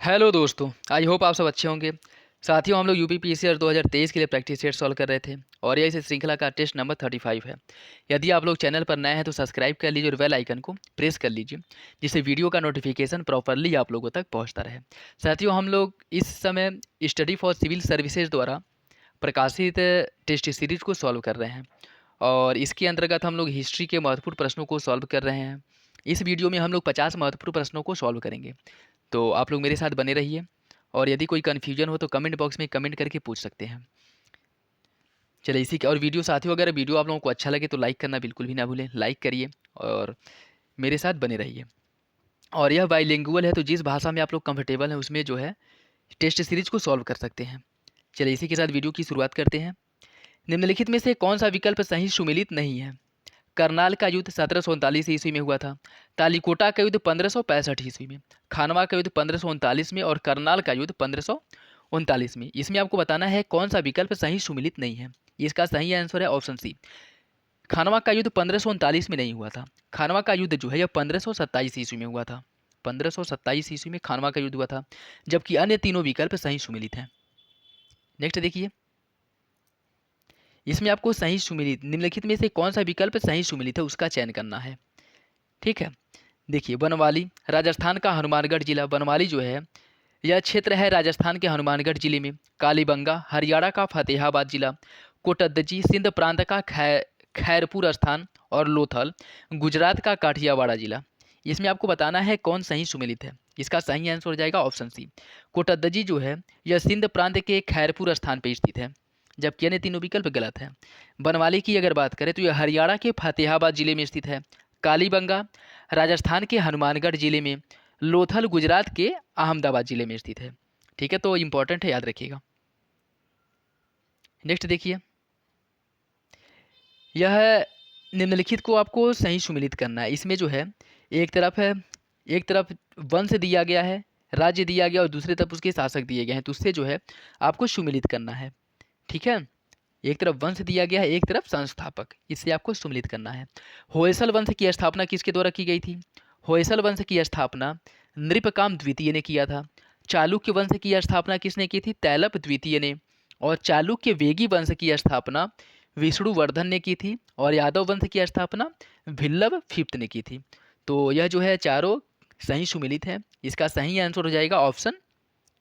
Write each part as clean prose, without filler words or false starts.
Hello दोस्तों, I hope आप सब अच्छे होंगे। साथियों, हम लोग यूपी पीसीआर 2023 के लिए प्रैक्टिस सेट सॉल्व कर रहे थे और यह इस श्रृंखला का टेस्ट नंबर 35 है। यदि आप लोग चैनल पर नए हैं तो सब्सक्राइब कर लीजिए और बेल आइकन को प्रेस कर लीजिए, जिससे वीडियो का नोटिफिकेशन प्रॉपरली आप लोगों तक पहुंचता रहे। साथियों, हम लोग इस समय स्टडी फॉर सिविल सर्विसेज द्वारा प्रकाशित टेस्ट सीरीज को सॉल्व कर रहे हैं और इसके अंतर्गत हम लोग हिस्ट्री के महत्वपूर्ण प्रश्नों को सॉल्व कर रहे हैं। इस वीडियो में हम लोग 50 महत्वपूर्ण प्रश्नों को सॉल्व करेंगे, तो आप लोग मेरे साथ बने रहिए और यदि कोई कन्फ्यूजन हो तो कमेंट बॉक्स में कमेंट करके पूछ सकते हैं। चलिए इसी के और वीडियो साथियों, अगर वीडियो आप लोगों को अच्छा लगे तो लाइक करना बिल्कुल भी ना भूलें। लाइक करिए और मेरे साथ बने रहिए। और यह बाइलिंगुअल है, तो जिस भाषा में आप लोग कंफर्टेबल हैं उसमें जो है टेस्ट सीरीज को सॉल्व कर सकते हैं। चलिए इसी के साथ वीडियो की शुरुआत करते हैं। निम्नलिखित में से कौन सा विकल्प सही सुमेलित नहीं है? करनाल का युद्ध 1739 ईस्वी में हुआ था। तालीकोटा का युद्ध 1565 ईस्वी में। खानवा का युद्ध 1539 में और करनाल का युद्ध 1539 में। इसमें आपको बताना है कौन सा विकल्प सही सुमेलित नहीं है। इसका सही आंसर है ऑप्शन सी। खानवा का युद्ध 1539 में नहीं हुआ था। खानवा का युद्ध जो है यह 1527 ईस्वी में हुआ था। 1527 ईस्वी में खानवा का युद्ध हुआ था, जबकि अन्य तीनों विकल्प सही सुमेलित हैं। नेक्स्ट देखिए, इसमें आपको सही सुमेलित निम्नलिखित में से कौन सा विकल्प सही सुमेलित है उसका चयन करना है। ठीक है, देखिए बनवाली राजस्थान का हनुमानगढ़ जिला। बनवाली जो है यह क्षेत्र है राजस्थान के हनुमानगढ़ जिले में। कालीबंगा हरियाणा का फतेहाबाद जिला। कोटद्दजी सिंध प्रांत का खैरपुर स्थान और लोथल गुजरात का काठियावाड़ा जिला। इसमें आपको बताना है कौन सही सुमेलित है। इसका सही आंसर हो जाएगा ऑप्शन सी। कोटद्दजी जो है यह सिंध प्रांत के खैरपुर स्थान पर स्थित है, जबकि अन्य तीनों विकल्प गलत है। बनवाली की अगर बात करें तो यह हरियाणा के फतेहाबाद जिले में स्थित है। कालीबंगा राजस्थान के हनुमानगढ़ जिले में। लोथल गुजरात के अहमदाबाद जिले में स्थित है। ठीक है, तो इंपॉर्टेंट है, याद रखिएगा। नेक्स्ट देखिए, यह निम्नलिखित को आपको सही सुमेलित करना है। इसमें जो है एक तरफ वंश दिया गया है, राज्य दिया गया और दूसरी तरफ उसके शासक दिए गए हैं, तो उससे जो है आपको सुमेलित करना है। ठीक है, एक तरफ वंश दिया गया है, एक तरफ संस्थापक, इससे आपको सुमेलित करना है। होयसल वंश की स्थापना किसके द्वारा की गई थी? होयसल वंश की स्थापना नृपकाम द्वितीय ने किया था। चालुक्य वंश की स्थापना किसने की थी? तैलप द्वितीय ने। और चालुक्य वेगी वंश की स्थापना विष्णुवर्धन ने की थी। और यादव वंश की स्थापना भिल्लभ फिफ्थ ने की थी। तो यह जो है चारों सही सुमेलित है। इसका सही आंसर हो जाएगा ऑप्शन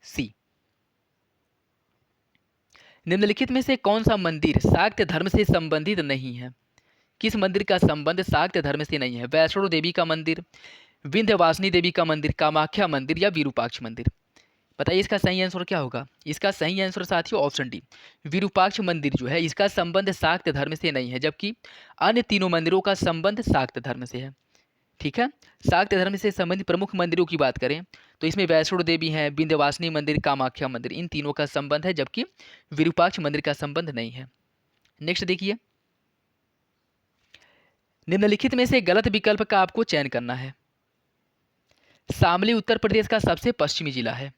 सी। निम्नलिखित में से कौन सा मंदिर शाक्त धर्म से संबंधित नहीं है? किस मंदिर का संबंध शाक्त धर्म से नहीं है? वैष्णो देवी का मंदिर, विंध्यवासिनी देवी का मंदिर, कामाख्या मंदिर या विरूपाक्ष मंदिर? बताइए इसका सही आंसर क्या होगा। इसका सही आंसर साथियों ऑप्शन डी, विरूपाक्ष मंदिर जो है इसका संबंध शाक्त धर्म से नहीं है, जबकि अन्य तीनों मंदिरों का संबंध शाक्त धर्म से है। ठीक है, शाक्त धर्म से संबंधित प्रमुख मंदिरों की बात करें तो इसमें वैष्णो देवी है, विंध्यवासिनी मंदिर, कामाख्या मंदिर, इन तीनों का संबंध है, जबकि विरूपाक्ष मंदिर का संबंध नहीं है। नेक्स्ट देखिए, निम्नलिखित में से गलत विकल्प का आपको चयन करना है। शामली उत्तर प्रदेश का सबसे पश्चिमी जिला है।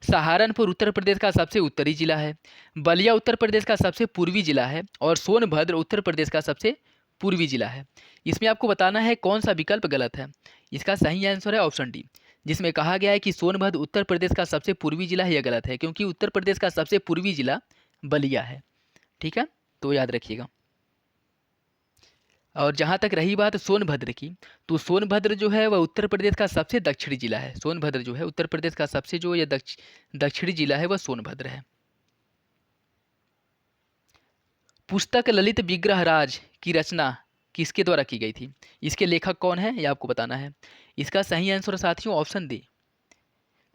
सहारनपुर उत्तर प्रदेश का सबसे उत्तरी जिला है। बलिया उत्तर प्रदेश का सबसे पूर्वी जिला है और सोनभद्र उत्तर प्रदेश का सबसे पूर्वी जिला है। इसमें आपको बताना है कौन सा विकल्प गलत है। इसका सही आंसर है ऑप्शन डी, जिसमें कहा गया है कि सोनभद्र उत्तर प्रदेश का सबसे पूर्वी जिला है। यह गलत है, क्योंकि उत्तर प्रदेश का सबसे पूर्वी जिला बलिया है। ठीक है, तो याद रखिएगा। और जहाँ तक रही बात सोनभद्र की, तो सोनभद्र जो है वह उत्तर प्रदेश का सबसे दक्षिणी जिला है। सोनभद्र जो है उत्तर प्रदेश का सबसे जो ये दक्षिणी जिला है वह सोनभद्र है। पुस्तक ललित विग्रहराज की रचना किसके द्वारा की गई थी? इसके लेखक कौन है यह आपको बताना है। इसका सही आंसर साथियों ऑप्शन डी,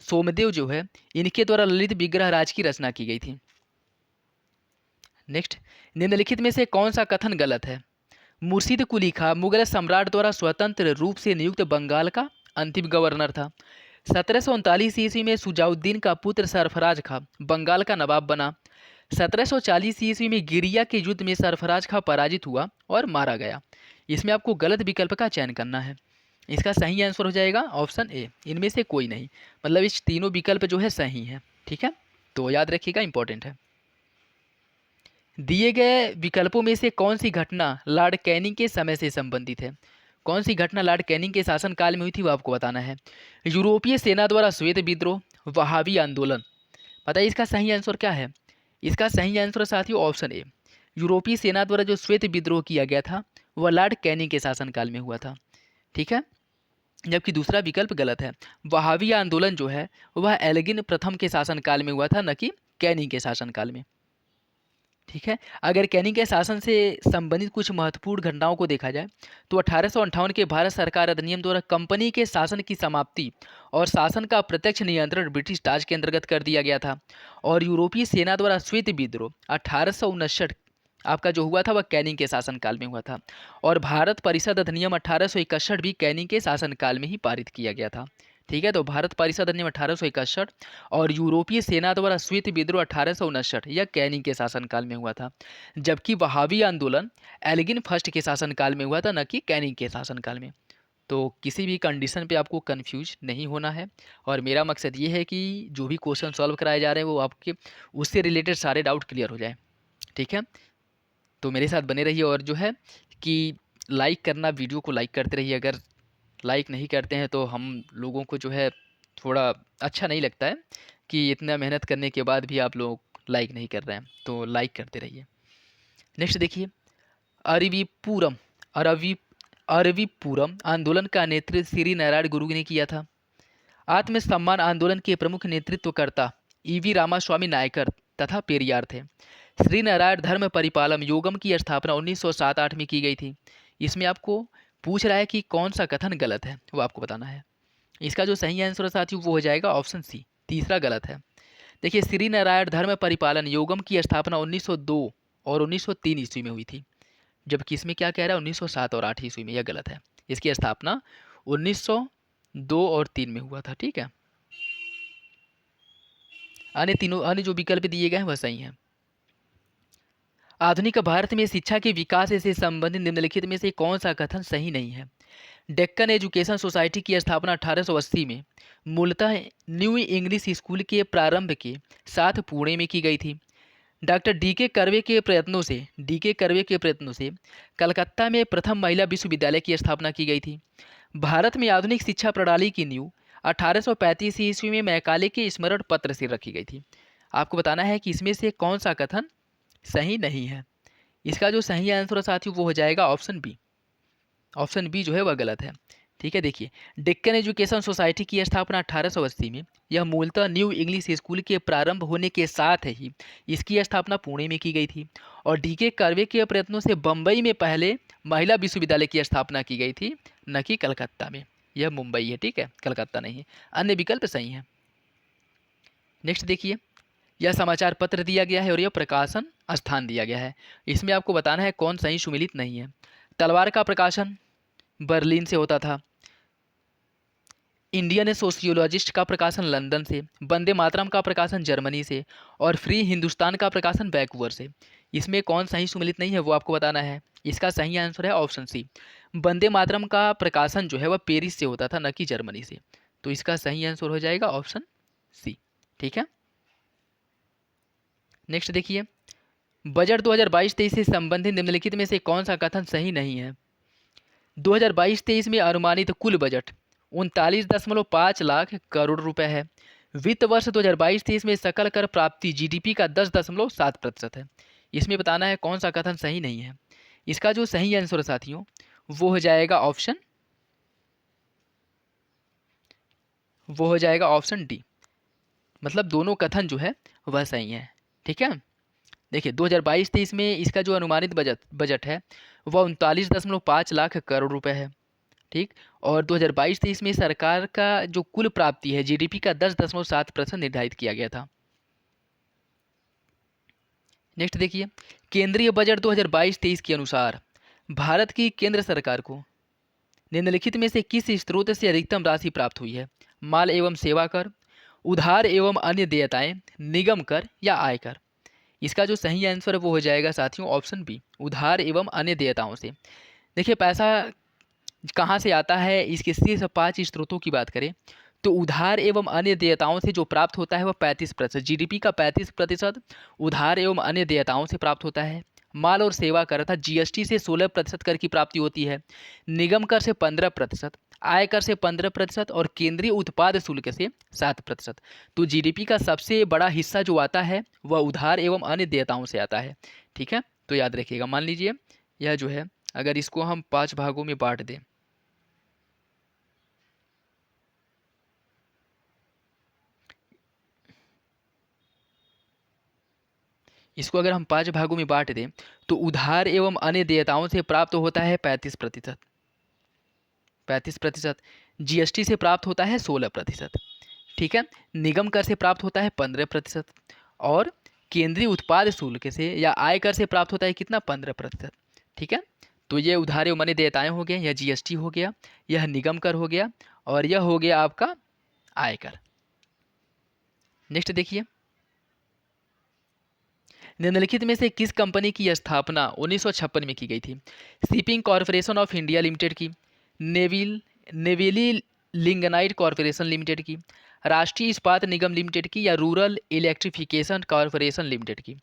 सोमदेव जो है इनके द्वारा ललित विग्रहराज की रचना की गई थी। नेक्स्ट, निम्नलिखित में से कौन सा कथन गलत है? मुर्शिद कुली खां मुगल सम्राट द्वारा स्वतंत्र रूप से नियुक्त बंगाल का अंतिम गवर्नर था। 1739 ईस्वी में सुजाउद्दीन का पुत्र सरफराज खां बंगाल का नवाब बना। 1740 ईस्वी में गिरिया के युद्ध में सरफराज खां पराजित हुआ और मारा गया। इसमें आपको गलत विकल्प का चयन करना है। इसका सही आंसर हो जाएगा ऑप्शन ए, इनमें से कोई नहीं। मतलब इस तीनों विकल्प जो है सही है। ठीक है, तो याद रखिएगा, इंपॉर्टेंट है। दिए गए विकल्पों में से कौन सी घटना लॉर्ड कैनिंग के समय से संबंधित है? कौन सी घटना लॉर्ड कैनिंग के शासनकाल में हुई थी वो आपको बताना है। यूरोपीय सेना द्वारा श्वेत विद्रोह, वहाबी आंदोलन। बताइए इसका सही आंसर क्या है? इसका सही आंसर साथियों ऑप्शन ए, यूरोपीय सेना द्वारा जो श्वेत विद्रोह किया गया था वह लॉर्ड कैनिंग के शासनकाल में हुआ था। ठीक है, जबकि दूसरा विकल्प गलत है। वहाबी आंदोलन जो है वह एल्गिन प्रथम के शासनकाल में हुआ था, न कि कैनिंग के शासनकाल में। ठीक है, अगर कैनिंग के शासन से संबंधित कुछ महत्वपूर्ण घटनाओं को देखा जाए तो 1858 के भारत सरकार अधिनियम द्वारा कंपनी के शासन की समाप्ति और शासन का प्रत्यक्ष नियंत्रण ब्रिटिश राज के अंतर्गत कर दिया गया था। और यूरोपीय सेना द्वारा श्वेत विद्रोह 1859 आपका जो हुआ था वह कैनिंग के शासनकाल में हुआ था। और भारत परिषद अधिनियम 1861 भी कैनिंग के शासनकाल में ही पारित किया गया था। ठीक है, तो भारत परिषद अधिनियम 1861 और यूरोपीय सेना द्वारा श्वेत विद्रोह 1859 यह कैनिंग के शासनकाल में हुआ था, जबकि वहाबी आंदोलन एल्गिन फर्स्ट के शासनकाल में हुआ था, न कि कैनिंग के शासनकाल में। तो किसी भी कंडीशन पे आपको कंफ्यूज नहीं होना है, और मेरा मकसद ये है कि जो भी क्वेश्चन सॉल्व कराए जा रहे हैं वो आपके उससे रिलेटेड सारे डाउट क्लियर हो जाए। ठीक है, तो मेरे साथ बने रहिए, और जो है कि लाइक करना, वीडियो को लाइक करते रहिए। अगर लाइक नहीं करते हैं तो हम लोगों को जो है थोड़ा अच्छा नहीं लगता है कि इतना मेहनत करने के बाद भी आप लोग लाइक नहीं कर रहे हैं, तो लाइक करते रहिए। नेक्स्ट देखिए, अरविपुरम अरवि अरविपुरम आंदोलन का नेतृत्व श्री नारायण गुरु ने किया था। आत्मसम्मान आंदोलन के प्रमुख नेतृत्वकर्ता ईवी रामास्वामी नायकर तथा पेरियार थे। श्री नारायण धर्म परिपालम योगम की स्थापना 1907-8 में की गई थी। इसमें आपको पूछ रहा है कि कौन सा कथन गलत है, वो आपको बताना है। इसका जो सही आंसर है साथियों वो हो जाएगा ऑप्शन सी, तीसरा गलत है। देखिए, श्री नारायण धर्म परिपालन योगम की स्थापना 1902 और 1903 ईस्वी में हुई थी, जबकि इसमें क्या कह रहा है 1907 और 8 ईस्वी में, यह गलत है। इसकी स्थापना 1902 और 3 में हुआ था। ठीक है, अन्य जो विकल्प दिए गए हैं वह सही हैं। आधुनिक भारत में शिक्षा के विकास से संबंधित निम्नलिखित में से कौन सा कथन सही नहीं है? डेक्कन एजुकेशन सोसाइटी की स्थापना 1880 में मूलतः न्यू इंग्लिश स्कूल के प्रारंभ के साथ पुणे में की गई थी। डॉक्टर डी के कर्वे के प्रयत्नों से कलकत्ता में प्रथम महिला विश्वविद्यालय की स्थापना की गई थी। भारत में आधुनिक शिक्षा प्रणाली की नींव 1835 ईस्वी में मैकाले के स्मरण पत्र से रखी गई थी। आपको बताना है कि इसमें से कौन सा कथन सही नहीं है। इसका जो सही आंसर है साथियों वो हो जाएगा ऑप्शन बी। ऑप्शन बी जो है वह गलत है। ठीक है, देखिए, डेक्कन एजुकेशन सोसाइटी की स्थापना 1880 में, यह मूलतः न्यू इंग्लिश स्कूल के प्रारंभ होने के साथ ही इसकी स्थापना पुणे में की गई थी। और डी.के. कर्वे के प्रयत्नों से बम्बई में पहले महिला विश्वविद्यालय की स्थापना की गई थी, न कि कलकत्ता में। यह मुंबई है, ठीक है, कलकत्ता नहीं है। अन्य विकल्प सही है। नेक्स्ट देखिए, यह समाचार पत्र दिया गया है और यह प्रकाशन स्थान दिया गया है। इसमें आपको बताना है कौन सही सुमिलित नहीं है। तलवार का प्रकाशन बर्लिन से होता था। इंडियन सोशियोलॉजिस्ट का प्रकाशन लंदन से, वंदे मातरम का प्रकाशन जर्मनी से, और फ्री हिंदुस्तान का प्रकाशन वैंकूवर से। इसमें कौन सही सुमिलित नहीं है वो आपको बताना है। इसका सही आंसर है ऑप्शन सी, वंदे मातरम का प्रकाशन जो है वह पेरिस से होता था, न कि जर्मनी से। तो इसका सही आंसर हो जाएगा ऑप्शन सी। ठीक है, नेक्स्ट देखिए, बजट 2022-23 से संबंधित निम्नलिखित में से कौन सा कथन सही नहीं है? 2022-23 में अनुमानित कुल बजट 39.5 लाख करोड़ रुपए है। वित्त वर्ष 2022-23 में सकल कर प्राप्ति जीडीपी का 10.7% है। इसमें बताना है कौन सा कथन सही नहीं है। इसका जो सही आंसर है साथियों वो हो जाएगा ऑप्शन डी। मतलब दोनों कथन जो है वह सही है। ठीक है, देखिए 2022-23 में इसका जो अनुमानित बजट है वह 39.5 लाख करोड़ रुपए है। ठीक, और 2022-23 में सरकार का जो कुल प्राप्ति है जीडीपी का 10.7% निर्धारित किया गया था। नेक्स्ट देखिए, केंद्रीय बजट 2022-23 के अनुसार भारत की केंद्र सरकार को निम्नलिखित में से किस स्रोत से अधिकतम राशि प्राप्त हुई है? माल एवं सेवा कर, उधार एवं अन्य देयताएं, निगम कर या आयकर। इसका जो सही आंसर है वो हो जाएगा साथियों ऑप्शन बी, उधार एवं अन्य देयताओं से। देखिए, पैसा कहाँ से आता है, इसके सिर्फ 5 स्रोतों की बात करें तो उधार एवं अन्य देयताओं से जो प्राप्त होता है वह 35%, जीडीपी का 35% उधार एवं अन्य देयताओं से प्राप्त होता है। माल और सेवा कर अर्थात जीएसटी से 16% कर की प्राप्ति होती है। निगम कर से 15%, आयकर से 15% और केंद्रीय उत्पाद शुल्क से 7%। तो जीडीपी का सबसे बड़ा हिस्सा जो आता है वह उधार एवं अन्य देयताओं से आता है। ठीक है, तो याद रखिएगा। मान लीजिए यह जो है, अगर इसको हम 5 भागों में बांट दें, इसको अगर हम 5 भागों में बांट दें तो उधार एवं अन्य देयताओं से प्राप्त होता है 35%। 35%। जीएसटी से प्राप्त होता है 16%। ठीक है, निगम कर से प्राप्त होता है 15%। और केंद्रीय उत्पाद शुल्क से या आयकर से प्राप्त होता है कितना? 15%। ठीक है, तो ये उधार एवं अन्य देयताएं हो गए, यह जीएसटी हो गया, यह निगम कर हो गया, और यह हो गया आपका आयकर। नेक्स्ट देखिए, निम्नलिखित में से किस कंपनी की स्थापना 1956 में की गई थी? Shipping corporation of India limited की, नेवेली लिंगनाइट कॉरपोरेशन लिमिटेड की, राष्ट्रीय इस्पात निगम लिमिटेड की, या रूरल इलेक्ट्रिफिकेशन कॉरपोरेशन लिमिटेड की?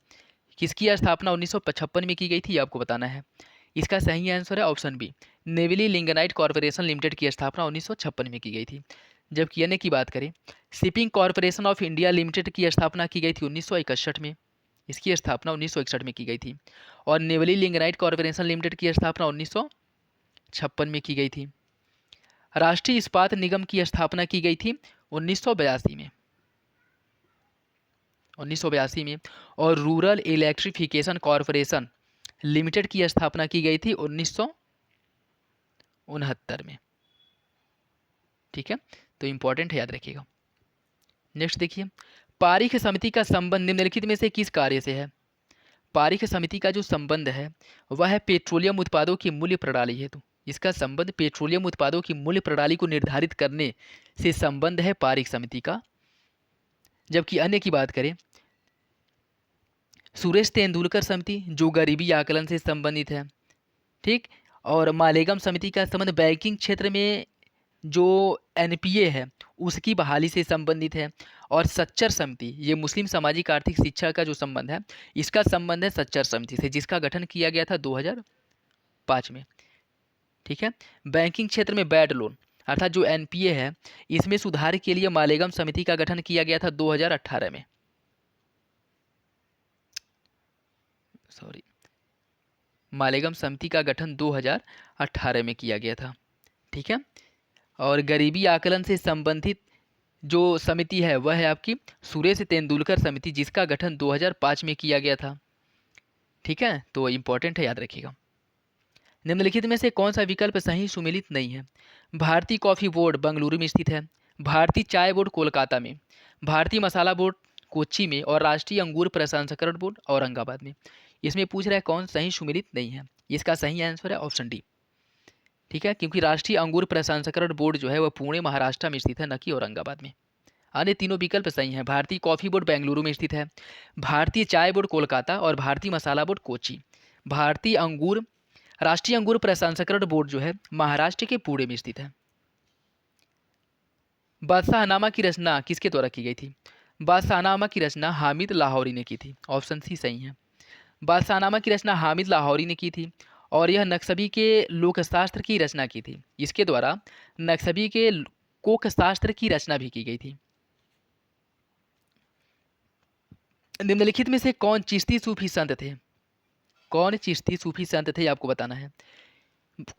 किसकी स्थापना 1955 में की गई थी, आपको बताना है। इसका सही आंसर है option B, Neyveli lignite corporation limited की स्थापना 1956 में की गई थी। जबकि अन्य की बात करें, shipping corporation of India limited की स्थापना की गई थी 1961 में। इसकी स्थापना 1961 में की गई थी। और नेवली लिंगनाइट कॉरपोरेशन लिमिटेड की स्थापना 1956 में की गई थी। राष्ट्रीय इस्पात निगम की स्थापना की गई थी 1982 में। 1982 में। और रूरल इलेक्ट्रिफिकेशन कॉरपोरेशन लिमिटेड की स्थापना की गई थी 1969 में। ठीक है, तो इंपॉर्टेंट है, याद रखिएगा। नेक्स्ट देखिए, पारीख समिति का संबंध निम्नलिखित में से किस कार्य से है? पारीख समिति का जो संबंध है वह है पेट्रोलियम उत्पादों की मूल्य प्रणाली हेतु। इसका संबंध पेट्रोलियम उत्पादों की मूल्य प्रणाली को निर्धारित करने से संबंध है पारीख समिति का। जबकि अन्य की बात करें, सुरेश तेंदुलकर समिति जो गरीबी आकलन से संबंधित है। ठीक, और मालेगाम समिति का संबंध बैंकिंग क्षेत्र में जो एनपीए है उसकी बहाली से संबंधित है। और सच्चर समिति, ये मुस्लिम सामाजिक आर्थिक शिक्षा का जो संबंध है, इसका संबंध है सच्चर समिति से, जिसका गठन किया गया था 2005 में। ठीक है, बैंकिंग क्षेत्र में बैड लोन अर्थात जो एनपीए है, इसमें सुधार के लिए मालेगाम समिति का गठन किया गया था 2018 में। सॉरी, मालेगाम समिति का गठन 2018 में किया गया था। ठीक है, और गरीबी आकलन से संबंधित जो समिति है वह है आपकी सुरेश तेंदुलकर समिति, जिसका गठन 2005 में किया गया था। ठीक है, तो इंपॉर्टेंट है, याद रखिएगा। निम्नलिखित में से कौन सा विकल्प सही सुमेलित नहीं है? भारतीय कॉफ़ी बोर्ड बेंगलुरु में स्थित है, भारतीय चाय बोर्ड कोलकाता में, भारतीय मसाला बोर्ड कोच्चि में, और राष्ट्रीय अंगूर प्रसंस्करण बोर्ड औरंगाबाद में। इसमें पूछ रहा है कौन सही सुमेलित नहीं है। इसका सही आंसर है ऑप्शन डी। ठीक है, क्योंकि राष्ट्रीय अंगूर प्रसंस्करण बोर्ड जो है वह पुणे महाराष्ट्र में स्थित है, न कि औरंगाबाद में। अन्य तीनों विकल्प सही हैं। भारतीय कॉफ़ी बोर्ड बेंगलुरु में स्थित है, भारतीय चाय बोर्ड कोलकाता, और भारतीय मसाला बोर्ड कोच्चि। राष्ट्रीय अंगूर प्रसंस्करण बोर्ड जो है महाराष्ट्र के पुणे में स्थित है। बादशाहनामा की रचना किसके द्वारा की गई थी? बादशाहनामा की रचना हामिद लाहौरी ने की थी। ऑप्शन सी सही है, बादशाहनामा की रचना हामिद लाहौरी ने की थी। और यह नक्शबी के लोकशास्त्र की रचना की थी। इसके द्वारा नक्शबी के कोकशास्त्र की रचना भी की गई थी। निम्नलिखित में से कौन चिश्ती सूफी संत थे? कौन चिश्ती सूफी संत थे, आपको बताना है।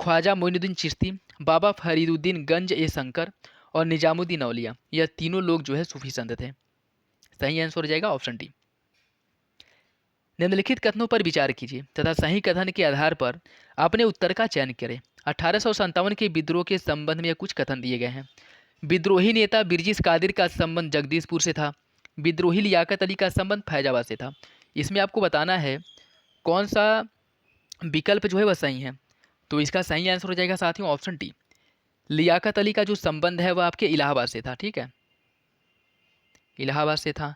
ख्वाजा मोइनुद्दीन चिश्ती, बाबा फरीदुद्दीन गंज ए शंकर, और निजामुद्दीन औलिया। यह तीनों लोग जो है सूफी संत थे। सही आंसर हो जाएगा ऑप्शन डी। निम्नलिखित कथनों पर विचार कीजिए तथा सही कथन के आधार पर अपने उत्तर का चयन करें। 1857 के विद्रोह के संबंध में कुछ कथन दिए गए हैं। विद्रोही नेता बिरजिस कादिर का संबंध जगदीशपुर से था, विद्रोही लियाकत अली का संबंध फैजाबाद से था। इसमें आपको बताना है कौन सा विकल्प जो है वह सही है। तो इसका सही आंसर हो जाएगा साथियों ऑप्शन डी। लियाकत अली का जो संबंध है वह आपके इलाहाबाद से था। ठीक है, इलाहाबाद से था।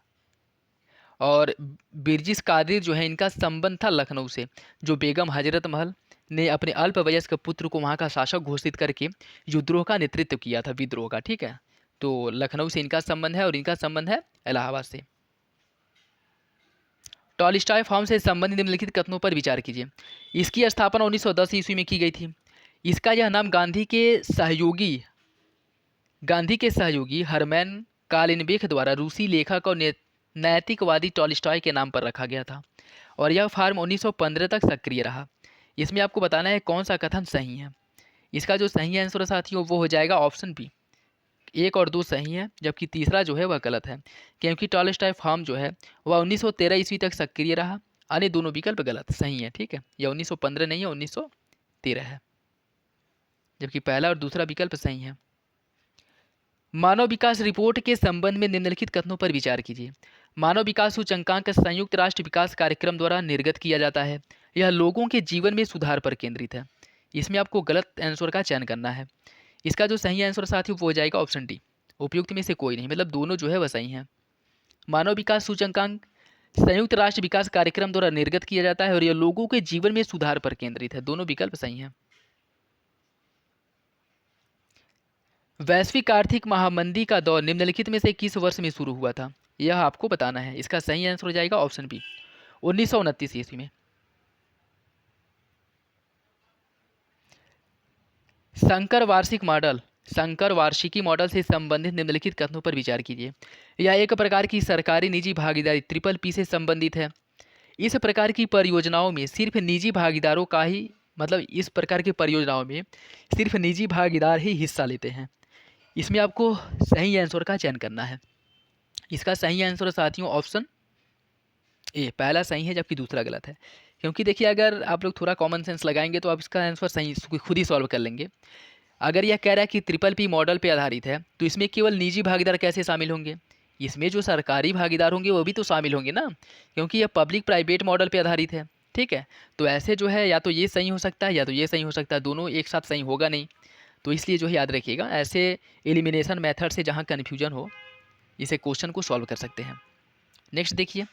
और बिरजिस कादिर जो है इनका संबंध था लखनऊ से, जो बेगम हजरत महल ने अपने अल्पवयस्क पुत्र को वहाँ का शासक घोषित करके विद्रोह का नेतृत्व किया था, विद्रोह का। ठीक है, तो लखनऊ से इनका संबंध है और इनका संबंध है इलाहाबाद से। टॉलस्टॉय फार्म से संबंधित निम्नलिखित कथनों पर विचार कीजिए। इसकी स्थापना 1910 ईस्वी में की गई थी। इसका यह नाम गांधी के सहयोगी गांधी के सहयोगी हरमैन कालिनबेक द्वारा रूसी लेखक और नैतिकवादी टॉलस्टॉय के नाम पर रखा गया था और यह फार्म 1915 तक सक्रिय रहा। इसमें आपको बताना है कौन सा कथन सही है। इसका जो सही आंसर है साथियों वो हो जाएगा ऑप्शन बी। 1 और 2 सही है, जबकि तीसरा जो है वह गलत है, क्योंकि टॉलस्टॉय फार्म जो है वह 1913 ईस्वी तक सक्रिय रहा। अन्य दोनों विकल्प गलत सही है। ठीक है, यह 1915 नहीं है, 1913 है, जबकि पहला और दूसरा विकल्प सही है। मानव विकास रिपोर्ट के संबंध में निम्नलिखित कथनों पर विचार कीजिए। मानव विकास सूचकांक संयुक्त राष्ट्र विकास कार्यक्रम द्वारा निर्गत किया जाता है। यह लोगों के जीवन में सुधार पर केंद्रित है। इसमें आपको गलत आंसर का चयन करना है। इसका जो सही आंसर साथियों वो हो जाएगा ऑप्शन डी। उपयुक्त में से कोई नहीं, मतलब दोनों जो है वह सही है। मानव विकास सूचकांक संयुक्त राष्ट्र विकास कार्यक्रम द्वारा निर्गत किया जाता है और यह लोगों के जीवन में सुधार पर केंद्रित है। दोनों विकल्प सही हैं। वैश्विक आर्थिक महामंदी का दौर निम्नलिखित में से किस वर्ष में शुरू हुआ था? यह आपको बताना है। इसका सही आंसर हो जाएगा ऑप्शन बी, 1929 ईस्वी में। संकर वार्षिकी मॉडल से संबंधित निम्नलिखित कथनों पर विचार कीजिए। यह एक प्रकार की सरकारी निजी भागीदारी ट्रिपल पी से संबंधित है। इस प्रकार की परियोजनाओं में सिर्फ निजी भागीदारों का ही इस प्रकार की परियोजनाओं में सिर्फ निजी भागीदार ही हिस्सा लेते हैं। इसमें आपको सही आंसर का चयन करना है। इसका सही आंसर साथियों ऑप्शन ए, पहला सही है जबकि दूसरा गलत है। क्योंकि देखिए अगर आप लोग थोड़ा कॉमन सेंस लगाएंगे तो आप इसका आंसर सही खुद ही सॉल्व कर लेंगे। अगर यह कह रहा है कि ट्रिपल पी मॉडल पे आधारित है तो इसमें केवल निजी भागीदार कैसे शामिल होंगे? इसमें जो सरकारी भागीदार होंगे वो भी तो शामिल होंगे ना, क्योंकि यह पब्लिक प्राइवेट मॉडल पे आधारित है। ठीक है, तो ऐसे जो है या तो ये सही हो सकता है या तो ये सही हो सकता है, दोनों एक साथ सही होगा नहीं। तो इसलिए जो है याद रखिएगा, ऐसे एलिमिनेशन मेथड से जहाँ कन्फ्यूजन हो इसे क्वेश्चन को सॉल्व कर सकते हैं। नेक्स्ट देखिए,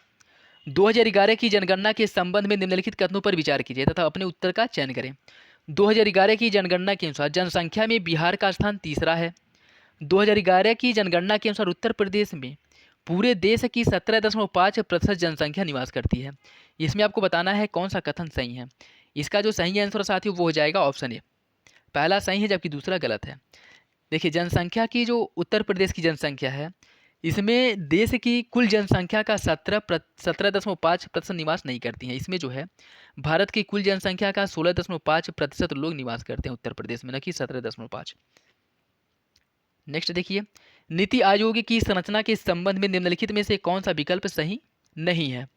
2011 की जनगणना के संबंध में निम्नलिखित कथनों पर विचार कीजिए तथा अपने उत्तर का चयन करें। 2011 की जनगणना के अनुसार जनसंख्या में बिहार का स्थान तीसरा है। 2011 की जनगणना के अनुसार उत्तर प्रदेश में पूरे देश की 17.5% जनसंख्या निवास करती है। इसमें आपको बताना है कौन सा कथन सही है। इसका जो सही आंसर साथियों वो हो जाएगा ऑप्शन ए। पहला सही है जबकि दूसरा गलत है। देखिए जनसंख्या की जो उत्तर प्रदेश की जनसंख्या है इसमें देश की कुल जनसंख्या का 17.5% निवास नहीं करती हैं। इसमें जो है भारत की कुल जनसंख्या का 16.5% लोग निवास करते हैं उत्तर प्रदेश में, न कि 17.5। नेक्स्ट देखिए, नीति आयोग की संरचना के संबंध में निम्नलिखित में से कौन सा विकल्प सही नहीं है?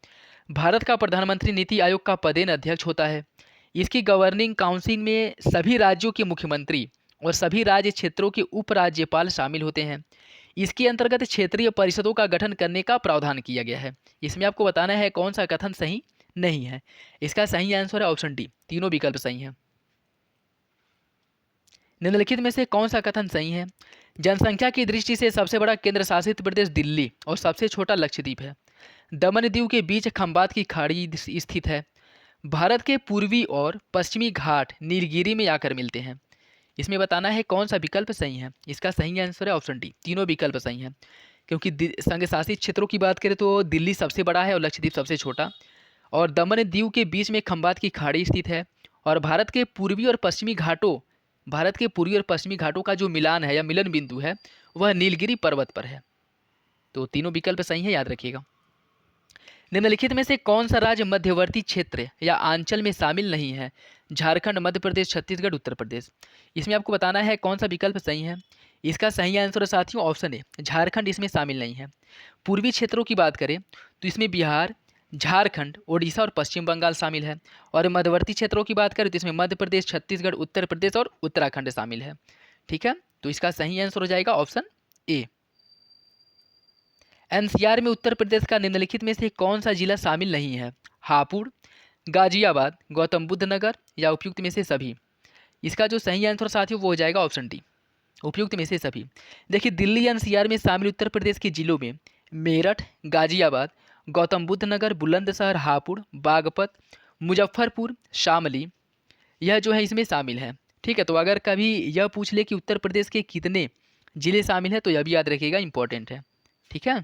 भारत का प्रधानमंत्री नीति आयोग का पदेन अध्यक्ष होता है। इसकी गवर्निंग काउंसिल में सभी राज्यों के मुख्यमंत्री और सभी राज्य क्षेत्रों के उपराज्यपाल शामिल होते हैं। इसके अंतर्गत क्षेत्रीय परिषदों का गठन करने का प्रावधान किया गया है। इसमें आपको बताना है कौन सा कथन सही नहीं है। इसका सही आंसर है ऑप्शन डी, तीनों विकल्प सही हैं। निम्नलिखित में से कौन सा कथन सही है? जनसंख्या की दृष्टि से सबसे बड़ा केंद्र शासित प्रदेश दिल्ली और सबसे छोटा लक्षद्वीप है। दमन दीव के बीच खंबात की खाड़ी स्थित है। भारत के पूर्वी और पश्चिमी घाट नीलगिरी में आकर मिलते हैं। इसमें बताना है कौन सा विकल्प सही है। इसका सही आंसर है ऑप्शन डी, तीनों विकल्प सही हैं। क्योंकि संघ शासित क्षेत्रों की बात करें तो दिल्ली सबसे बड़ा है और लक्षद्वीप सबसे छोटा, और दमन दीव के बीच में खंबात की खाड़ी स्थित है। और भारत के पूर्वी और पश्चिमी घाटों का जो मिलान है या मिलन बिंदु है वह नीलगिरी पर्वत पर है। तो तीनों विकल्प सही है, याद रखिएगा। निम्नलिखित में से कौन सा राज्य मध्यवर्ती क्षेत्र या आंचल में शामिल नहीं है? झारखंड, मध्य प्रदेश, छत्तीसगढ़, उत्तर प्रदेश। इसमें आपको बताना है कौन सा विकल्प सही है। इसका सही आंसर है साथियों ऑप्शन ए, झारखंड इसमें शामिल नहीं है। पूर्वी क्षेत्रों की बात करें तो इसमें बिहार, झारखंड, ओडिशा और पश्चिम बंगाल शामिल है। और मध्यवर्ती क्षेत्रों की बात करें तो इसमें मध्य प्रदेश, छत्तीसगढ़, उत्तर प्रदेश और उत्तराखंड शामिल है। ठीक है, तो इसका सही आंसर हो जाएगा ऑप्शन ए। एनसीआर में उत्तर प्रदेश का निम्नलिखित में से कौन सा जिला शामिल नहीं है? हापुड़, गाजियाबाद, गौतम बुद्ध नगर या उपयुक्त में से सभी। इसका जो सही आंसर साथियों वो हो जाएगा ऑप्शन डी, उपयुक्त में से सभी। देखिए दिल्ली एनसीआर में शामिल उत्तर प्रदेश के जिलों में मेरठ, गाजियाबाद, गौतम बुद्ध नगर, बुलंदशहर, हापुड़, बागपत, मुजफ्फरपुर, शामली, यह जो है इसमें शामिल है। ठीक है, तो अगर कभी यह पूछ ले कि उत्तर प्रदेश के कितने जिले शामिल हैं तो यह भी याद रखिएगा, इंपॉर्टेंट है। ठीक है,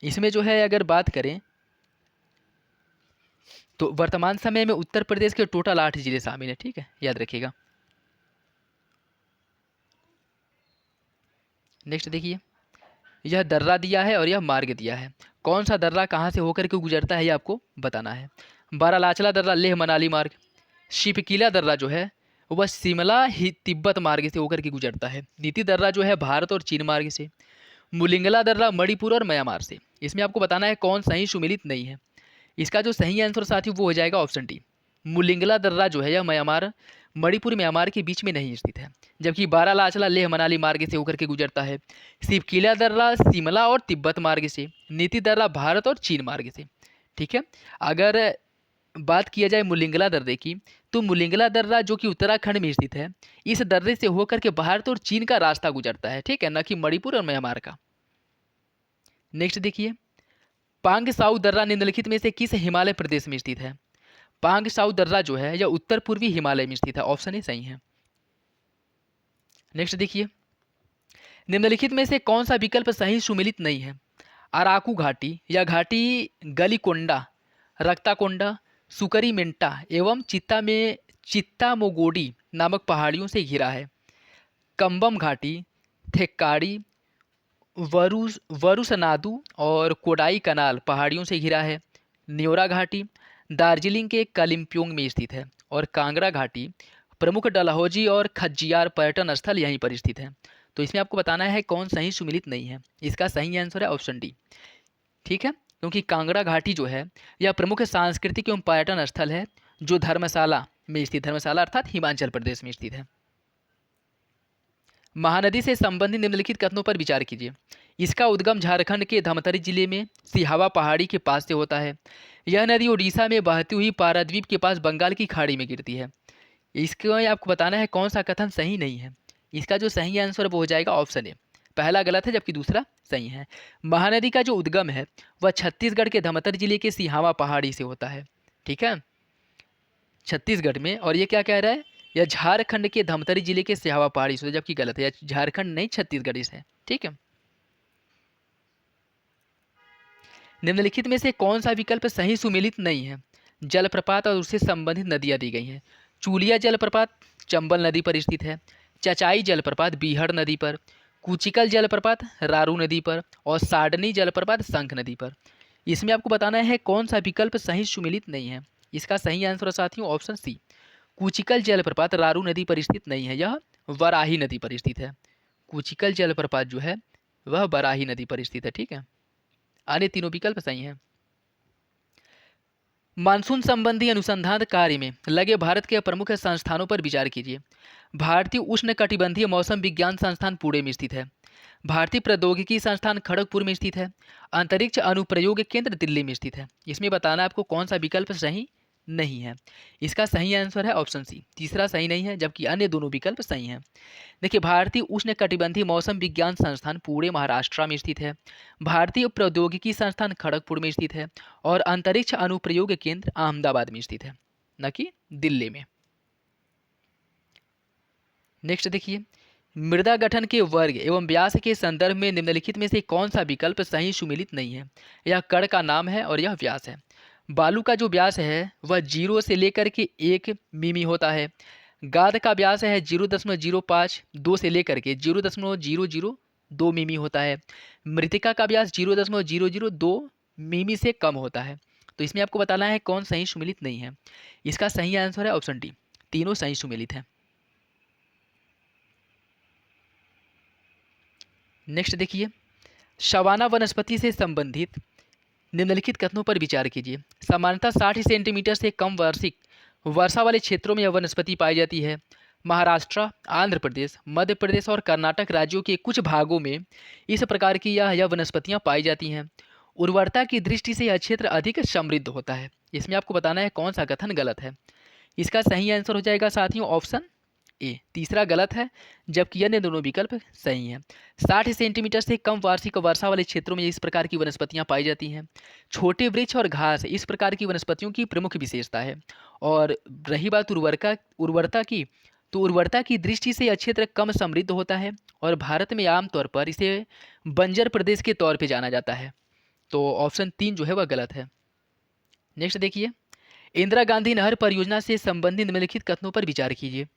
इसमें जो है अगर बात करें तो वर्तमान समय में उत्तर प्रदेश के टोटल 8 जिले शामिल हैं। ठीक है, याद रखिएगा। नेक्स्ट देखिए, यह दर्रा दिया है और यह मार्ग दिया है। कौन सा दर्रा कहाँ से होकर के गुजरता है ये आपको बताना है। बारालाचला दर्रा लेह मनाली मार्ग। शिपकीला दर्रा जो है वह शिमला ही तिब्बत मार्ग से होकर के गुजरता है। नीति दर्रा जो है भारत और चीन मार्ग से। मुलिंगला दर्रा मणिपुर और म्यांमार से। इसमें आपको बताना है कौन सही सुमेलित नहीं है। इसका जो सही आंसर साथी वो हो जाएगा ऑप्शन डी। मुलिंगला दर्रा जो है यह म्यांमार मणिपुर म्यांमार के बीच में नहीं स्थित है, जबकि बारालाचला लेह मनाली मार्ग से होकर के गुजरता है। शिवकीला दर्रा शिमला और तिब्बत मार्ग से। नीति दर्रा भारत और चीन मार्ग से। ठीक है, अगर बात किया जाए मुलिंगला दर्रे की, तो मुलिंगला दर्रा जो कि उत्तराखंड में स्थित है, इस दर्रे से होकर के भारत और चीन का रास्ता गुजरता है, ठीक है, न कि मणिपुर और म्यांमार का। नेक्स्ट देखिए, पांग साउ दर्रा निम्नलिखित में से किस हिमालय प्रदेश में स्थित है। पांग साउ दर्रा जो है यह उत्तर पूर्वी हिमालय में स्थित है, ऑप्शन ए सही है। नेक्स्ट देखिए, निम्नलिखित में से कौन सा विकल्प सही सुमेलित नहीं है। अराकू घाटी, यह घाटी गलीकोंडा, रक्ताकोंडा, सुकरीमेंटा एवं चित्तामोगोडी नामक पहाड़ियों से घिरा है। कंबम घाटी, थेक्काड़ी, वरुसनादु और कोडाई कनाल पहाड़ियों से घिरा है। न्योरा घाटी दार्जिलिंग के कालिम्पोंग में स्थित है। और कांगड़ा घाटी प्रमुख डलहौजी और खज्जियार पर्यटन स्थल यहीं पर स्थित है। तो इसमें आपको बताना है कौन सही सुमेलित नहीं है। इसका सही आंसर है ऑप्शन डी। ठीक है, क्योंकि कांगड़ा घाटी जो है यह प्रमुख सांस्कृतिक एवं पर्यटन स्थल है जो धर्मशाला में स्थित, धर्मशाला अर्थात हिमाचल प्रदेश में स्थित है। महानदी से संबंधित निम्नलिखित कथनों पर विचार कीजिए। इसका उद्गम झारखंड के धमतरी जिले में सिहावा पहाड़ी के पास से होता है। यह नदी उड़ीसा में बहती हुई पारादीप के पास बंगाल की खाड़ी में गिरती है। इसको आपको बताना है कौन सा कथन सही नहीं है। इसका जो सही आंसर वो हो जाएगा ऑप्शन ए। पहला गलत है जबकि दूसरा सही है। महानदी का जो उद्गम है वह छत्तीसगढ़ के धमतर जिले के सिहावा पहाड़ी से होता है। ठीक है, छत्तीसगढ़ में। और ये क्या कह रहा है, यह झारखंड के धमतरी जिले के सिहावा पहाड़ी से, जबकि गलत है, यह झारखंड नहीं छत्तीसगढ़ से। ठीक है, निम्नलिखित में से कौन सा विकल्प सही सुमेलित नहीं है। जलप्रपात और उससे संबंधित नदियां दी गई हैं। चूलिया जलप्रपात चंबल नदी पर स्थित है। चचाई जलप्रपात बीहड़ नदी पर। कुचिकल जलप्रपात रारू नदी पर। और साडनी जलप्रपात शंख नदी पर। इसमें आपको बताना है कौन सा विकल्प सही सुमेलित नहीं है। इसका सही आंसर साथियों ऑप्शन सी। कुचिकल जलप्रपात रारू नदी पर स्थित नहीं है, यह वराही नदी पर स्थित है। कुचिकल जलप्रपात जो है वह वराही नदी पर स्थित है। ठीक है, अन्य तीनों विकल्प सही हैं। मानसून संबंधी अनुसंधान कार्य में लगे भारत के प्रमुख संस्थानों पर विचार कीजिए। भारतीय उष्णकटिबंधीय मौसम विज्ञान संस्थान पुणे में स्थित है। भारतीय प्रौद्योगिकी संस्थान खड़गपुर में स्थित है। अंतरिक्ष अनुप्रयोग केंद्र दिल्ली में स्थित है। इसमें बताना आपको कौन सा विकल्प सही नहीं है। इसका सही आंसर है ऑप्शन सी। तीसरा सही नहीं है जबकि अन्य दोनों विकल्प सही हैं। देखिए, भारतीय उष्णकटिबंधीय मौसम विज्ञान संस्थान पुणे महाराष्ट्र में स्थित है। भारतीय प्रौद्योगिकी संस्थान खड़गपुर में स्थित है। और अंतरिक्ष अनुप्रयोग केंद्र अहमदाबाद में स्थित है, न कि दिल्ली में। नेक्स्ट देखिए, मृदा गठन के वर्ग एवं व्यास के संदर्भ में निम्नलिखित में से कौन सा विकल्प सही सुमेलित नहीं है। यह कण का नाम है और यह व्यास है। बालू का जो व्यास है वह 0 से लेकर के 1 मिमी होता है। गाद का व्यास है 0.05 2 से लेकर के 0.002 मिमी होता है। मृतिका का व्यास 0.002 मिमी से कम होता है। तो इसमें आपको बताना है कौन सही सुमेलित नहीं है। इसका सही आंसर है ऑप्शन डी। तीनों सही सुमेलित हैं। नेक्स्ट देखिए, शवाना वनस्पति से संबंधित निम्नलिखित कथनों पर विचार कीजिए। सामान्यतः 60 सेंटीमीटर से कम वार्षिक वर्षा वाले क्षेत्रों में यह वनस्पति पाई जाती है। महाराष्ट्र, आंध्र प्रदेश, मध्य प्रदेश और कर्नाटक राज्यों के कुछ भागों में इस प्रकार की यह वनस्पतियां पाई जाती हैं। उर्वरता की दृष्टि से यह क्षेत्र अधिक समृद्ध होता है। इसमें आपको बताना है कौन सा कथन गलत है। इसका सही आंसर हो जाएगा साथियों ऑप्शन ए। तीसरा गलत है जबकि अन्य दोनों विकल्प सही हैं। 60 सेंटीमीटर से कम वार्षिक वर्षा वाले क्षेत्रों में इस प्रकार की वनस्पतियां पाई जाती हैं। छोटे वृक्ष और घास इस प्रकार की वनस्पतियों की प्रमुख विशेषता है। और रही बात उर्वरता की, तो उर्वरता की दृष्टि से यह क्षेत्र कम समृद्ध होता है और भारत में आमतौर पर इसे बंजर प्रदेश के तौर पर जाना जाता है। तो ऑप्शन 3 जो है वह गलत है। नेक्स्ट देखिए, इंदिरा गांधी नहर परियोजना से संबंधित निम्नलिखित कथनों पर विचार कीजिए।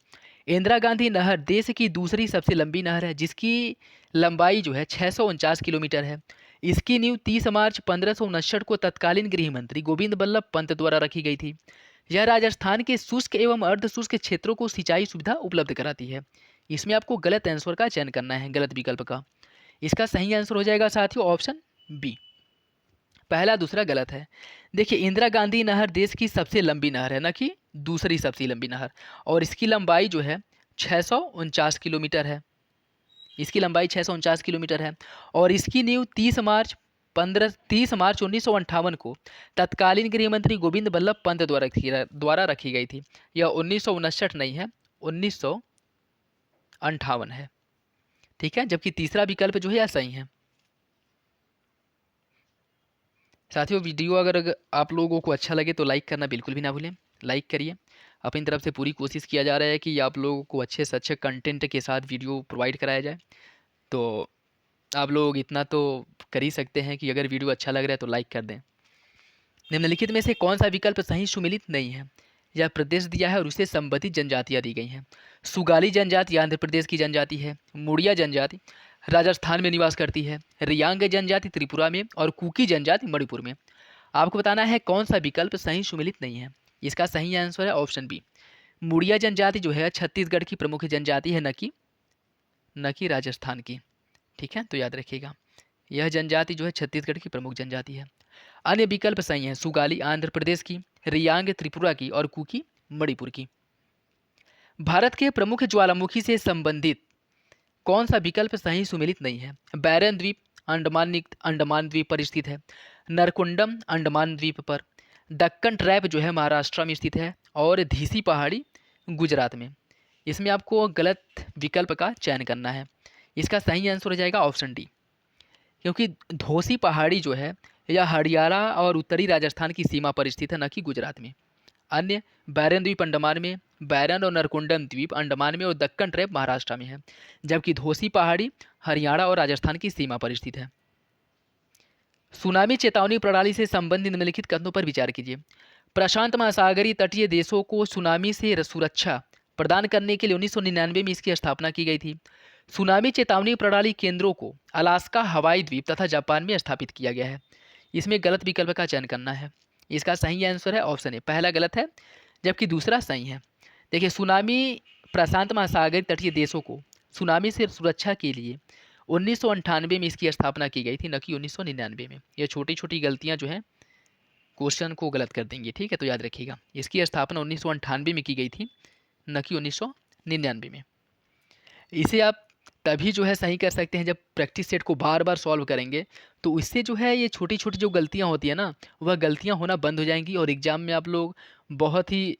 इंदिरा गांधी नहर देश की दूसरी सबसे लंबी नहर है, जिसकी लंबाई जो है 649 किलोमीटर है। इसकी नींव 30 मार्च 1559 को तत्कालीन गृह मंत्री गोविंद बल्लभ पंत द्वारा रखी गई थी। यह राजस्थान के शुष्क एवं अर्ध शुष्क क्षेत्रों को सिंचाई सुविधा उपलब्ध कराती है। इसमें आपको गलत आंसर का चयन करना है, गलत विकल्प का। इसका सही आंसर हो जाएगा साथियों ऑप्शन बी। पहला दूसरा गलत है। देखिए, इंदिरा गांधी नहर देश की सबसे लंबी नहर है, ना कि दूसरी सबसे लंबी नहर, और इसकी लंबाई जो है 649 किलोमीटर है। इसकी लंबाई 649 किलोमीटर है और इसकी नींव 30 मार्च 1958 को तत्कालीन गृह मंत्री गोविंद बल्लभ पंत द्वारा रखी गई थी। यह 1959 नहीं है, 1958 है। ठीक है, जबकि तीसरा विकल्प जो है यह सही है। साथियों, वीडियो अगर आप लोगों को अच्छा लगे तो लाइक करना बिल्कुल भी ना भूलें। लाइक करिए। अपनी तरफ से पूरी कोशिश किया जा रहा है कि आप लोगों को अच्छे से अच्छे कंटेंट के साथ वीडियो प्रोवाइड कराया जाए। तो आप लोग इतना तो कर ही सकते हैं कि अगर वीडियो अच्छा लग रहा है तो लाइक कर दें। निम्नलिखित में से कौन सा विकल्प सही सुमेलित नहीं है? यह प्रदेश दिया है और उसे संबंधित जनजातियाँ दी गई हैं। सुगाली जनजाति आंध्र प्रदेश की जनजाति है। मुड़िया जनजाति राजस्थान में निवास करती है। रियांग जनजाति त्रिपुरा में और कुकी जनजाति मणिपुर में। आपको बताना है कौन सा विकल्प सही सुमेलित नहीं है। इसका सही आंसर है ऑप्शन बी। मुड़िया जनजाति जो है छत्तीसगढ़ की प्रमुख जनजाति है, न कि राजस्थान की। ठीक है, तो याद रखिएगा, यह जनजाति जो है छत्तीसगढ़ की प्रमुख जनजाति है। अन्य विकल्प सही हैं, सुगाली आंध्र प्रदेश की, रियांग त्रिपुरा की और कुकी मणिपुर की। भारत के प्रमुख ज्वालामुखी से संबंधित कौन सा विकल्प सही सुमेलित नहीं है? बैरन द्वीप अंडमान द्वीप पर स्थित है। नरकुंडम अंडमान द्वीप पर। दक्कन ट्रैप जो है महाराष्ट्र में स्थित है और धीसी पहाड़ी गुजरात में। इसमें आपको गलत विकल्प का चयन करना है। इसका सही आंसर हो जाएगा ऑप्शन डी, क्योंकि धोसी पहाड़ी जो है यह हरियाणा और उत्तरी राजस्थान की सीमा पर स्थित है, न कि गुजरात में। अन्य बैरन द्वीप अंडमान में, बैरन और नरकुंडम द्वीप अंडमान में और दक्कन ट्रैप महाराष्ट्र में है, जबकि धोसी पहाड़ी हरियाणा और राजस्थान की सीमा पर स्थित है। सुनामी चेतावनी प्रणाली से संबंधित निम्नलिखित कथनों पर विचार कीजिए। प्रशांत महासागरीय तटीय देशों को सुनामी से सुरक्षा प्रदान करने के लिए 1999 में इसकी स्थापना की गई थी। सुनामी चेतावनी प्रणाली केंद्रों को अलास्का, हवाई द्वीप तथा जापान में स्थापित किया गया है। इसमें गलत विकल्प का चयन करना है। इसका सही आंसर है ऑप्शन ए। पहला गलत है जबकि दूसरा सही है। देखिए, सुनामी प्रशांत महासागरीय तटीय देशों को सुनामी से सुरक्षा के लिए 1998 में इसकी स्थापना की गई थी, न कि 1999 में। ये छोटी छोटी गलतियां जो हैं क्वेश्चन को गलत कर देंगी। ठीक है, तो याद रखिएगा, इसकी स्थापना 1998 में की गई थी, न कि 1999 में। इसे आप तभी जो है सही कर सकते हैं जब प्रैक्टिस सेट को बार बार सॉल्व करेंगे, तो इससे जो है ये छोटी छोटी जो गलतियां होती है ना, वह गलतियां होना बंद हो जाएंगी और एग्ज़ाम में आप लोग बहुत ही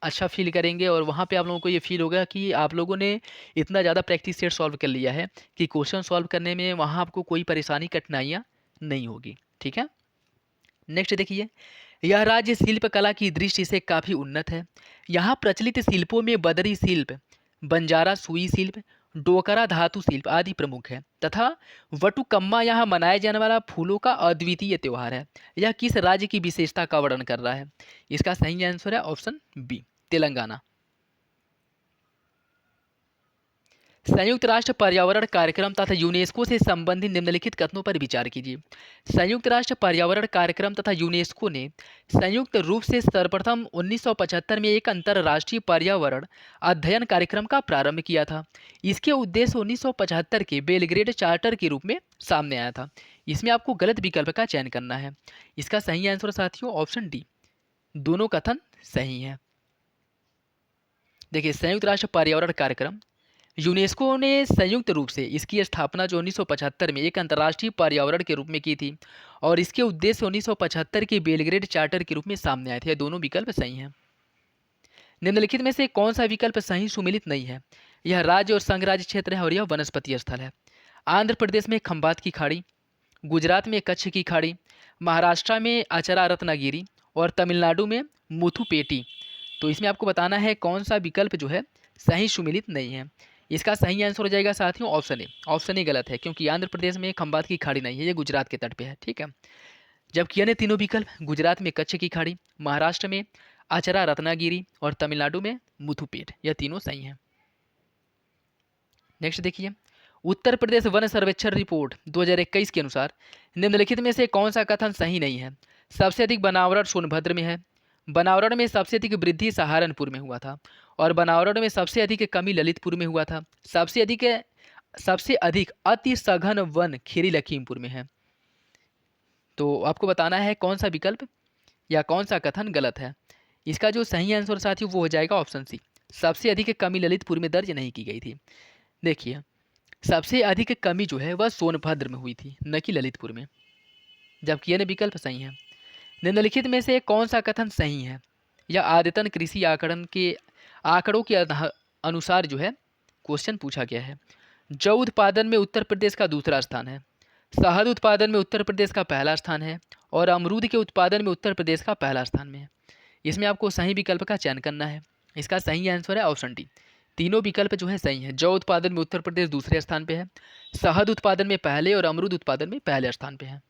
अच्छा फील करेंगे। और वहाँ पे आप लोगों को ये फील होगा कि आप लोगों ने इतना ज़्यादा प्रैक्टिस सेट सॉल्व कर लिया है कि क्वेश्चन सॉल्व करने में वहाँ आपको कोई परेशानी, कठिनाइयाँ नहीं होगी। ठीक है, नेक्स्ट देखिए, यह राज्य शिल्प कला की दृष्टि से काफ़ी उन्नत है। यहाँ प्रचलित शिल्पों में बदरी शिल्प, बंजारा सुई शिल्प, डोकरा धातु शिल्प आदि प्रमुख है तथा वटुकम्मा यहाँ मनाए जाने वाला फूलों का अद्वितीय त्यौहार है। यह किस राज्य की विशेषता का वर्णन कर रहा है? इसका सही आंसर है ऑप्शन बी, तेलंगाना। संयुक्त राष्ट्र पर्यावरण कार्यक्रम तथा यूनेस्को से संबंधित निम्नलिखित कथनों पर विचार कीजिए। संयुक्त राष्ट्र पर्यावरण कार्यक्रम तथा यूनेस्को ने संयुक्त रूप से सर्वप्रथम 1975 में एक अंतर्राष्ट्रीय पर्यावरण अध्ययन कार्यक्रम का प्रारंभ किया था। इसके उद्देश्य 1975 के बेलग्रेड चार्टर के रूप में सामने आया था। इसमें आपको गलत विकल्प का चयन करना है। इसका सही आंसर साथियों ऑप्शन डी, दोनों कथन सही है। देखिए, संयुक्त राष्ट्र पर्यावरण कार्यक्रम, यूनेस्को ने संयुक्त रूप से इसकी स्थापना जो 1975 में एक अंतर्राष्ट्रीय पर्यावरण के रूप में की थी और इसके उद्देश्य 1975 के बेलग्रेड चार्टर के रूप में सामने आए थे। दोनों विकल्प सही हैं। निम्नलिखित में से कौन सा विकल्प सही सुमेलित नहीं है? यह राज्य और संघ राज्य क्षेत्र है और यह वनस्पति स्थल है। आंध्र प्रदेश में खंबात की खाड़ी, गुजरात में कच्छ की खाड़ी, महाराष्ट्र में अचरा रत्नागिरी और तमिलनाडु में मुथुपेटी। तो इसमें आपको बताना है कौन सा विकल्प जो है सही सुमेलित नहीं है। इसका सही आंसर हो जाएगा साथियों ऑप्शन ए। ऑप्शन ए गलत है, क्योंकि आंध्र प्रदेश में खंबात की खाड़ी नहीं है, ये गुजरात के तट पे है। ठीक है, जबकि अन्य तीनों विकल्प, गुजरात में कच्छ की खाड़ी, महाराष्ट्र में आचरा रत्नागिरी और तमिलनाडु में मुथुपेट, यह तीनों सही हैं। नेक्स्ट देखिए, उत्तर प्रदेश वन सर्वेक्षण रिपोर्ट 2021 के अनुसार निम्नलिखित में से कौन सा कथन सही नहीं है? सबसे अधिक बनावट सोनभद्र में है, बनावट में सबसे अधिक वृद्धि सहारनपुर में हुआ था, और बनावट में सबसे अधिक कमी ललितपुर में हुआ था। सबसे अधिक अति सघन वन खीरी लखीमपुर में है। तो आपको बताना है कौन सा विकल्प या कौन सा कथन गलत है। इसका जो सही आंसर साथियों वो हो जाएगा ऑप्शन सी, सबसे अधिक कमी ललितपुर में दर्ज नहीं की गई थी। देखिए, सबसे अधिक कमी जो है वह सोनभद्र में हुई थी, न कि ललितपुर में, जबकि यह विकल्प सही है। निम्नलिखित में से कौन सा कथन सही है? या आदतन कृषि आंकड़ों के अनुसार जो है क्वेश्चन पूछा गया है। जौ उत्पादन में उत्तर प्रदेश का दूसरा स्थान है, शहद उत्पादन में उत्तर प्रदेश का पहला स्थान है, और अमरूद के उत्पादन में उत्तर प्रदेश का पहला स्थान में है। इसमें आपको सही विकल्प का चयन करना है। इसका सही आंसर है ऑप्शन डी, तीनों विकल्प जो है सही है। जौ उत्पादन में उत्तर प्रदेश दूसरे स्थान पे है, शहद उत्पादन में पहले और अमरूद उत्पादन में पहले स्थान पे है।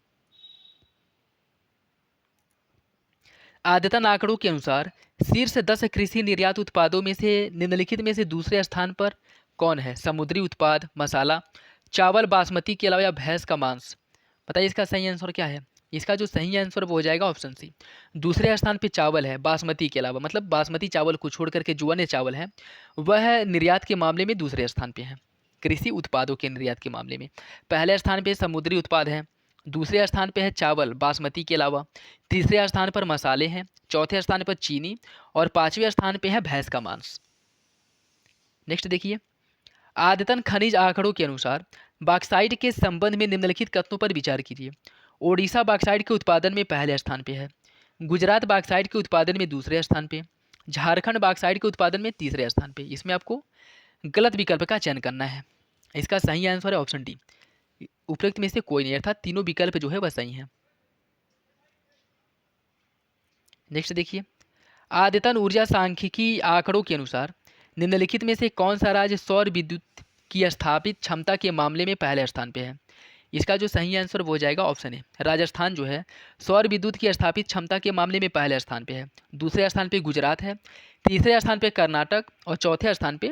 आदतन आंकड़ों के अनुसार शीर्ष 10 कृषि निर्यात उत्पादों में से निम्नलिखित में से दूसरे स्थान पर कौन है? समुद्री उत्पाद, मसाला, चावल बासमती के अलावा या भैंस का मांस। बताइए इसका सही आंसर क्या है? इसका जो सही आंसर वो हो जाएगा ऑप्शन सी, दूसरे स्थान पे चावल है बासमती के अलावा, मतलब बासमती चावल को छोड़ करके जो अन्य चावल है वह निर्यात के मामले में दूसरे स्थान पे है। कृषि उत्पादों के निर्यात के मामले में पहले स्थान पे समुद्री उत्पाद है, दूसरे स्थान पे है चावल बासमती के अलावा, तीसरे स्थान पर मसाले हैं, चौथे स्थान पर चीनी, और पांचवें स्थान पे है भैंस का मांस। नेक्स्ट देखिए, आदतन खनिज आंकड़ों के अनुसार बॉक्साइट के संबंध में निम्नलिखित कथनों पर विचार कीजिए। ओडिशा बॉक्साइट के उत्पादन में पहले स्थान पे है, गुजरात बॉक्साइट के उत्पादन में दूसरे स्थान पे, झारखंड बॉक्साइट के उत्पादन में तीसरे स्थान पे। इसमें आपको गलत विकल्प का चयन करना है। इसका सही आंसर है ऑप्शन डी, उपरोक्त में से कोई नहीं, अर्थात तीनों विकल्प जो है वह सही है। नेक्स्ट देखिए, आदतन ऊर्जा सांख्यिकी आंकड़ों के अनुसार निम्नलिखित में से कौन सा राज्य सौर विद्युत की स्थापित क्षमता के मामले में पहले स्थान पे है? इसका जो सही आंसर वो हो जाएगा ऑप्शन ए, राजस्थान जो है सौर विद्युत की स्थापित क्षमता के मामले में पहले स्थान पे है, दूसरे स्थान पे गुजरात है, तीसरे स्थान पे कर्नाटक, और चौथे स्थान पे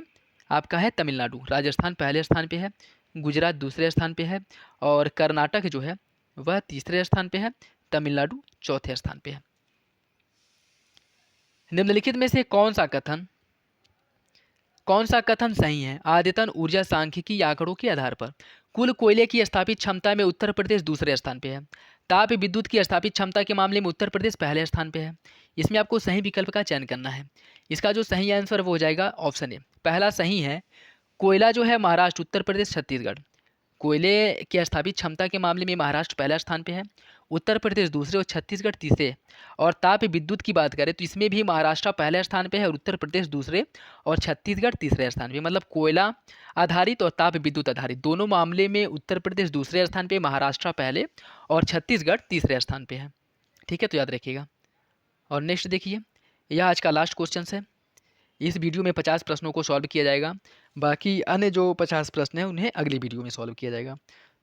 आपका है तमिलनाडु। राजस्थान पहले स्थान पे है, गुजरात दूसरे स्थान पे है, और कर्नाटक जो है वह तीसरे स्थान पे है, तमिलनाडु चौथे स्थान पे है। निम्नलिखित में से कौन सा कथन सही है? आदतन ऊर्जा सांख्यिकी आंकड़ों के आधार पर कुल कोयले की स्थापित क्षमता में उत्तर प्रदेश दूसरे स्थान पे है, ताप विद्युत की स्थापित क्षमता के मामले में उत्तर प्रदेश पहले स्थान पे है। इसमें आपको सही विकल्प का चयन करना है। इसका जो सही आंसर वो हो जाएगा ऑप्शन ए, पहला सही है। कोयला जो है महाराष्ट्र, उत्तर प्रदेश, छत्तीसगढ़, कोयले की स्थापित क्षमता के मामले में महाराष्ट्र पहला स्थान पे है, उत्तर प्रदेश दूसरे और छत्तीसगढ़ तीसरे। और ताप विद्युत की बात करें तो इसमें भी महाराष्ट्र पहले स्थान पे है और उत्तर प्रदेश दूसरे और छत्तीसगढ़ तीसरे स्थान पे। मतलब कोयला आधारित और ताप विद्युत आधारित दोनों मामले में उत्तर प्रदेश दूसरे स्थान पे, महाराष्ट्र पहले और छत्तीसगढ़ तीसरे स्थान पे है। ठीक है, तो याद रखिएगा। और नेक्स्ट देखिए, यह आज का लास्ट क्वेश्चन है। इस वीडियो में 50 प्रश्नों को सॉल्व किया जाएगा, बाकी अन्य जो 50 प्रश्न हैं उन्हें अगली वीडियो में सॉल्व किया जाएगा।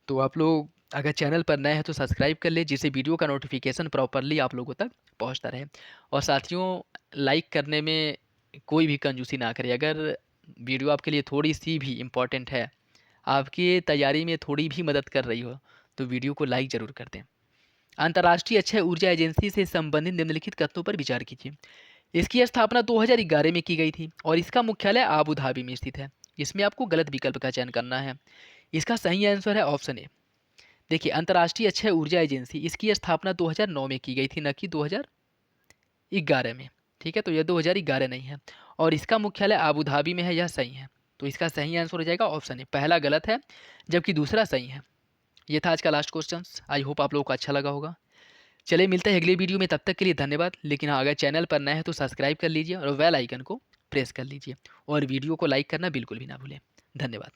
तो आप लोग अगर चैनल पर नए हैं तो सब्सक्राइब कर ले, जिससे वीडियो का नोटिफिकेशन प्रॉपरली आप लोगों तक पहुंचता रहे। और साथियों, लाइक करने में कोई भी कंजूसी ना करें। अगर वीडियो आपके लिए थोड़ी सी भी इम्पॉर्टेंट है, आपकी तैयारी में थोड़ी भी मदद कर रही हो, तो वीडियो को लाइक ज़रूर कर दें। अंतर्राष्ट्रीय अक्षय ऊर्जा एजेंसी से संबंधित निम्नलिखित कथनों पर विचार कीजिए। इसकी स्थापना 2011 में की गई थी और इसका मुख्यालय आबू धाबी में स्थित है। इसमें आपको गलत विकल्प का चयन करना है। इसका सही आंसर है ऑप्शन ए। देखिए, अंतर्राष्ट्रीय अक्षय ऊर्जा एजेंसी, इसकी स्थापना 2009 में की गई थी, न कि 2011 में। ठीक है, तो यह 2011 नहीं है, और इसका मुख्यालय आबू धाबी में है, यह सही है। तो इसका सही आंसर हो जाएगा ऑप्शन ए, पहला गलत है जबकि दूसरा सही है। ये था आज का लास्ट क्वेश्चन। आई होप आप लोगों को अच्छा लगा होगा। चलिए मिलते हैं अगली वीडियो में, तब तक के लिए धन्यवाद। लेकिन हाँ, अगर चैनल पर नए हैं तो सब्सक्राइब कर लीजिए और बेल आइकन को प्रेस कर लीजिए, और वीडियो को लाइक करना बिल्कुल भी ना भूलें। धन्यवाद।